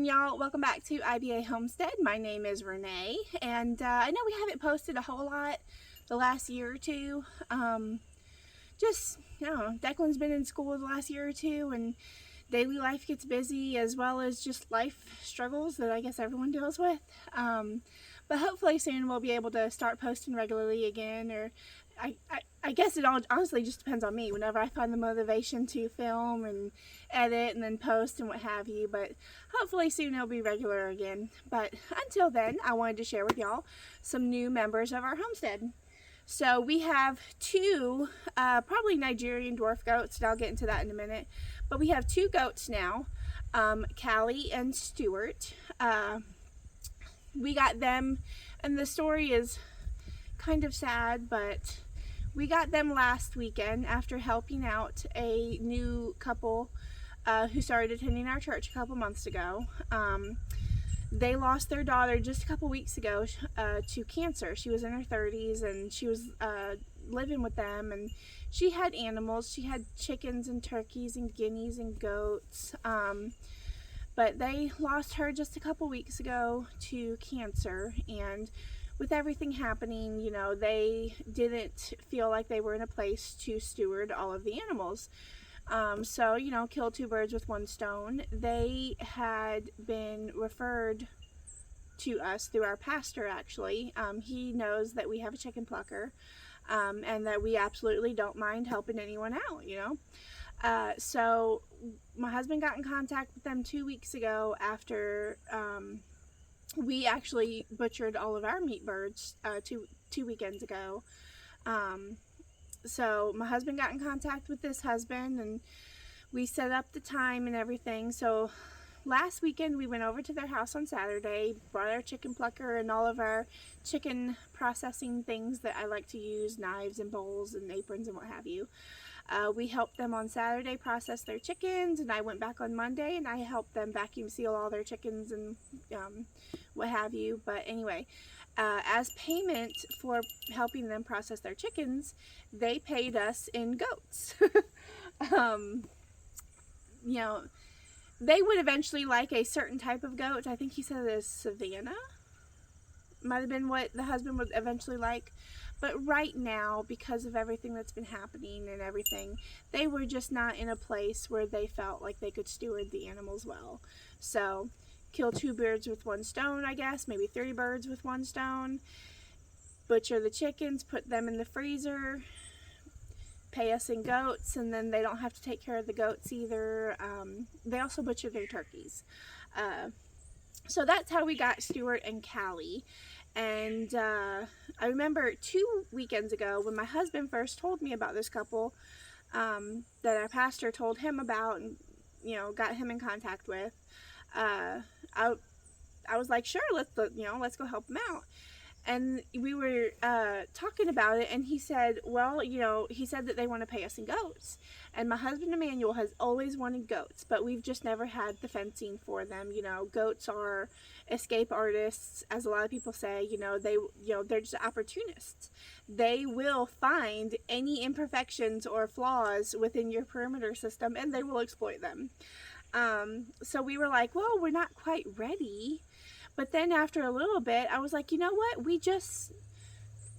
morning, y'all. Welcome back to IBA Homestead. My name is Renee, and I know we haven't posted a whole lot the last year or two. Declan's been in school the last year or two, and daily life gets busy, as well as just life struggles that I guess everyone deals with. But hopefully soon we'll be able to start posting regularly again, or I guess it all honestly just depends on me whenever I find the motivation to film and edit and then post and what have you. But hopefully soon it'll be regular again. But until then, I wanted to share with y'all some new members of our homestead. So we have two probably Nigerian dwarf goats, and I'll get into that in a minute. But we have two goats now, Callie and Stuart. We got them, and the story is kind of sad, but we got them last weekend after helping out a new couple who started attending our church a couple months ago. They lost their daughter just a couple weeks ago to cancer. She was in her 30s, and she was living with them, and she had animals. She had chickens and turkeys and guineas and goats. But they lost her just a couple weeks ago to cancer, and with everything happening, you know, they didn't feel like they were in a place to steward all of the animals. So, you know, kill two birds with one stone. They had been referred to us through our pastor, actually. He knows that we have a chicken plucker, and that we absolutely don't mind helping anyone out, you know. So my husband got in contact with them 2 weeks ago after we actually butchered all of our meat birds two weekends ago. So my husband got in contact with this husband, and we set up the time and everything. So last weekend we went over to their house on Saturday, brought our chicken plucker and all of our chicken processing things that I like to use, knives and bowls and aprons and what have you. We helped them on Saturday process their chickens, and I went back on Monday and I helped them vacuum seal all their chickens and what have you. But anyway, as payment for helping them process their chickens, they paid us in goats. You know, they would eventually like a certain type of goat. I think he said it is Savannah. Might have been what the husband would eventually like. But right now, because of everything that's been happening and everything, they were just not in a place where they felt like they could steward the animals well. So, kill two birds with one stone, I guess. Maybe 3 birds with one stone. Butcher the chickens, put them in the freezer. Pay us in goats, and then they don't have to take care of the goats either. They also butcher their turkeys. So that's how we got Stuart and Callie. And I remember 2 weekends ago when my husband first told me about this couple that our pastor told him about, and got him in contact with. I was like, sure, let's go help them out. And we were talking about it, and he said, well, he said that they want to pay us in goats. And my husband Emmanuel has always wanted goats, but we've just never had the fencing for them. Goats are escape artists, as a lot of people say. They're just opportunists. They will find any imperfections or flaws within your perimeter system, and they will exploit them. So we were like, well, we're not quite ready. But then after a little bit, I was like, you know what? We just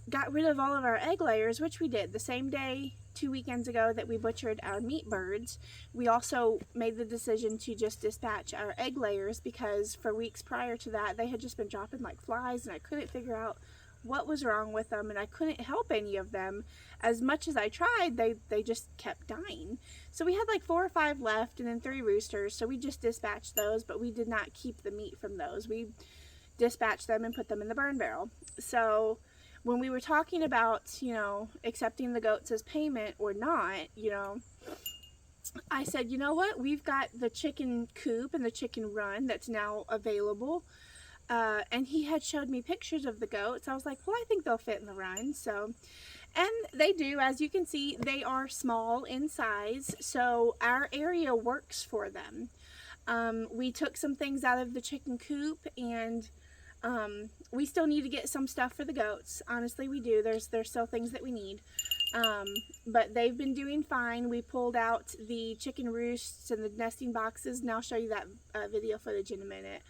got rid of all of our egg layers, which we did the same day 2 weekends ago that we butchered our meat birds. We also made the decision to just dispatch our egg layers, because for weeks prior to that, they had just been dropping like flies, and I couldn't figure out what was wrong with them, and I couldn't help any of them. As much as I tried, they just kept dying. So we had like 4 or 5 left, and then 3 roosters, so we just dispatched those, but we did not keep the meat from those. We dispatched them and put them in the burn barrel. So when we were talking about, accepting the goats as payment or not, I said, you know what, we've got the chicken coop and the chicken run that's now available. And he had showed me pictures of the goats. I was like, well, I think they'll fit in the run. So, and they do. As you can see, they are small in size, so our area works for them. We took some things out of the chicken coop, and we still need to get some stuff for the goats. Honestly, we do. There's still things that we need. But they've been doing fine. We pulled out the chicken roosts and the nesting boxes, and I'll show you that video footage in a minute.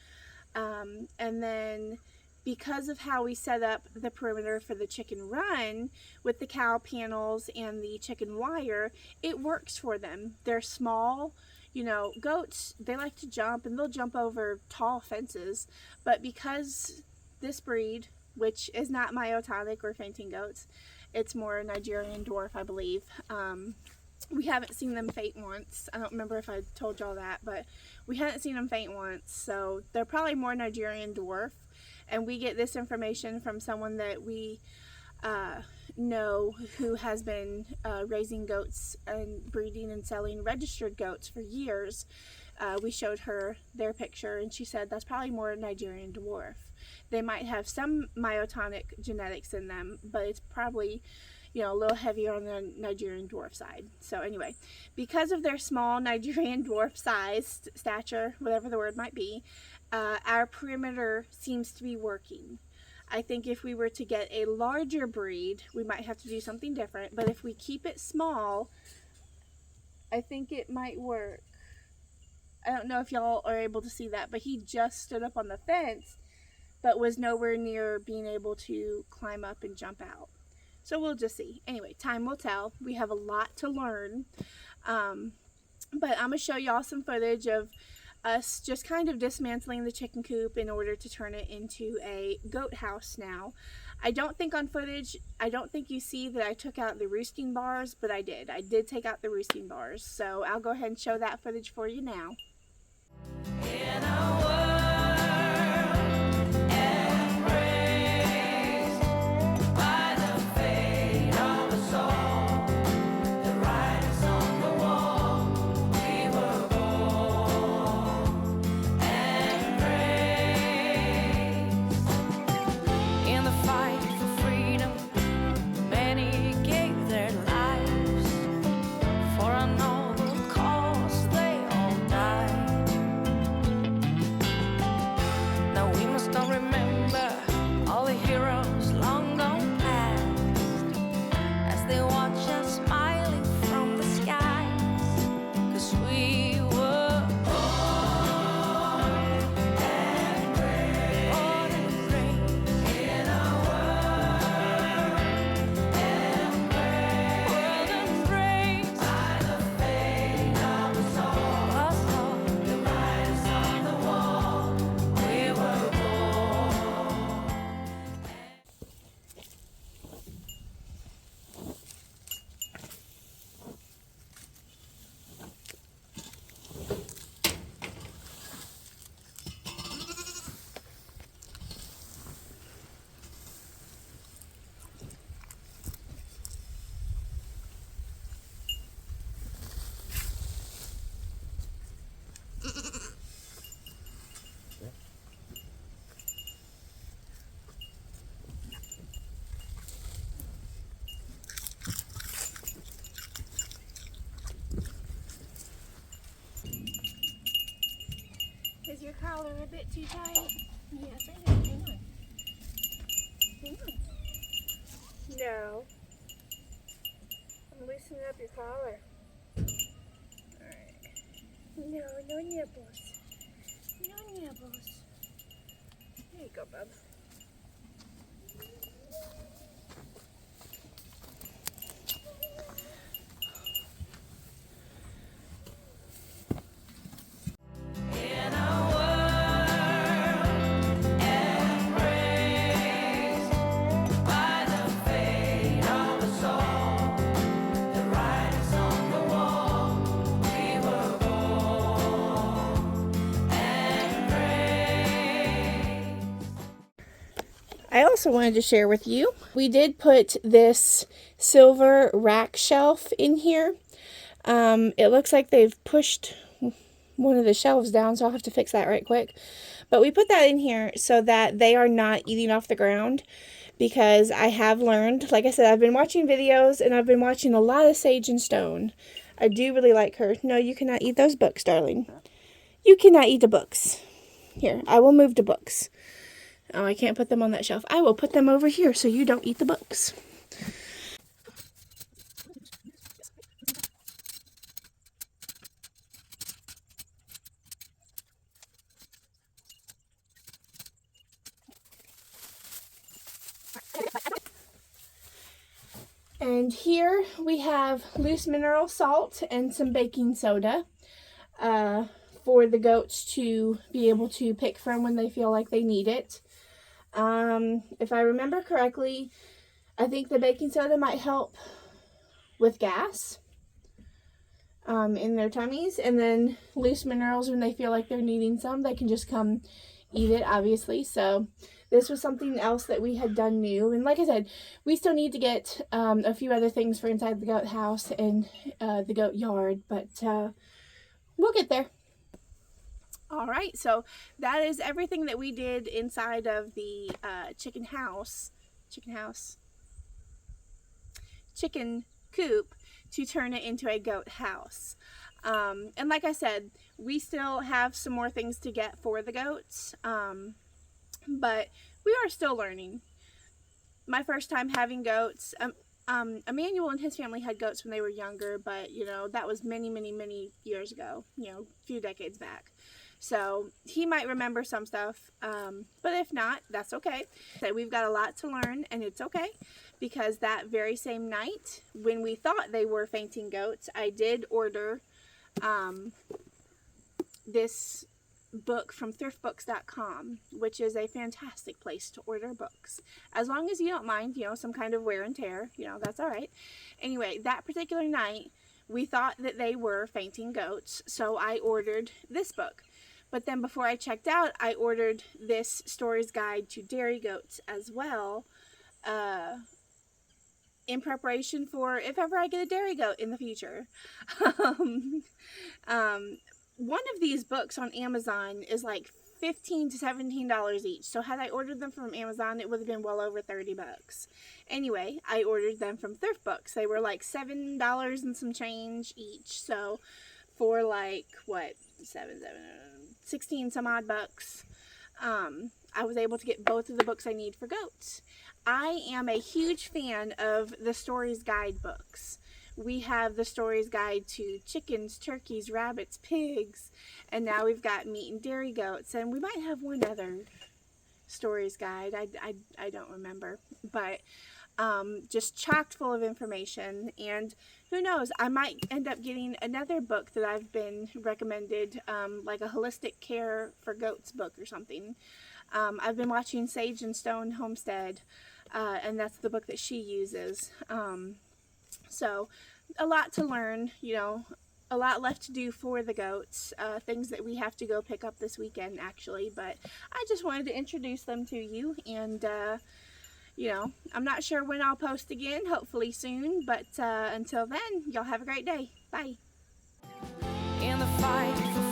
And then because of how we set up the perimeter for the chicken run with the cow panels and the chicken wire, it works for them. They're small, you know, goats, they like to jump and they'll jump over tall fences, but because this breed, which is not myotonic or fainting goats, it's more Nigerian dwarf, I believe. We haven't seen them faint once. I don't remember if I told y'all that, but we haven't seen them faint once, so they're probably more Nigerian dwarf. And we get this information from someone that we know who has been raising goats and breeding and selling registered goats for years. We showed her their picture and she said that's probably more Nigerian dwarf. They might have some myotonic genetics in them, but it's probably, you know, a little heavier on the Nigerian dwarf side. So anyway, because of their small Nigerian dwarf size, stature, whatever the word might be, our perimeter seems to be working. I think if we were to get a larger breed, we might have to do something different, but if we keep it small, I think it might work. I don't know if y'all are able to see that, but he just stood up on the fence, but was nowhere near being able to climb up and jump out. So we'll just see. Anyway, time will tell. We have a lot to learn. But I'm going to show y'all some footage of us just kind of dismantling the chicken coop in order to turn it into a goat house now. I don't think on footage, I don't think you see that I took out the roosting bars, but I did. I did take out the roosting bars. So I'll go ahead and show that footage for you now. In a world embraced by the fate of us all, the writings on the wall, we were born and raised. In the fight for freedom, many gave their lives for a noble cause, they all died. Now we must all remember all the heroes long gone past as they watch us smiling from the skies, 'cause we were born and raised in a world embraced by the fate of us all, the writings on the wall, we were born. Is your collar a bit too tight? Yes, I know. Hang on. Hang on. No. I'm loosening up your collar. Alright. No, no nipples. No nipples. There you go, bub. In a world embraced by the fate of us all, the writings on the wall, we were born and raised. I also wanted to share with you, we did put this silver rack shelf in here. It looks like they've pushed one of the shelves down, so I'll have to fix that right quick. But we put that in here so that they are not eating off the ground, because I have learned, like I said, I've been watching videos and I've been watching a lot of Sage and Stone. I do really like her. No, you cannot eat those books, darling. You cannot eat the books. Here, I will move the books. Oh, I can't put them on that shelf. I will put them over here so you don't eat the books. And here we have loose mineral salt and some baking soda for the goats to be able to pick from when they feel like they need it. If I remember correctly, I think the baking soda might help with gas in their tummies, and then loose minerals, when they feel like they're needing some, they can just come eat it, obviously. So this was something else that we had done new, and like I said, we still need to get a few other things for inside the goat house and the goat yard, but we'll get there. All right, so that is everything that we did inside of the chicken coop to turn it into a goat house. And like I said, we still have some more things to get for the goats, but we are still learning. My first time having goats, Emmanuel and his family had goats when they were younger, but you know, that was many years ago, you know, a few decades back. So he might remember some stuff, but if not, that's okay. So we've got a lot to learn, and it's okay, because that very same night, when we thought they were fainting goats, I did order this book from thriftbooks.com, which is a fantastic place to order books, as long as you don't mind, you know, some kind of wear and tear, you know, that's all right. Anyway, that particular night, we thought that they were fainting goats, so I ordered this book. But then before I checked out, I ordered this Stories Guide to Dairy Goats as well, in preparation for if ever I get a dairy goat in the future. One of these books on Amazon is like $15 to $17 each. So had I ordered them from Amazon, it would have been well over 30 bucks. Anyway, I ordered them from Thrift Books. They were like $7 and some change each. So for like, what, 16 some odd bucks, I was able to get both of the books I need for goats. I am a huge fan of the Stories Guide books. We have the Stories Guide to chickens, turkeys, rabbits, pigs, and now we've got meat and dairy goats, and we might have one other Stories Guide. I don't remember, but just chocked full of information, and who knows, I might end up getting another book that I've been recommended, like a holistic care for goats book or something. I've been watching Sage and Stone Homestead, and that's the book that she uses. So a lot to learn, you know, a lot left to do for the goats, things that we have to go pick up this weekend actually, but I just wanted to introduce them to you, and you know, I'm not sure when I'll post again, hopefully soon, but until then, y'all have a great day. Bye. In the fight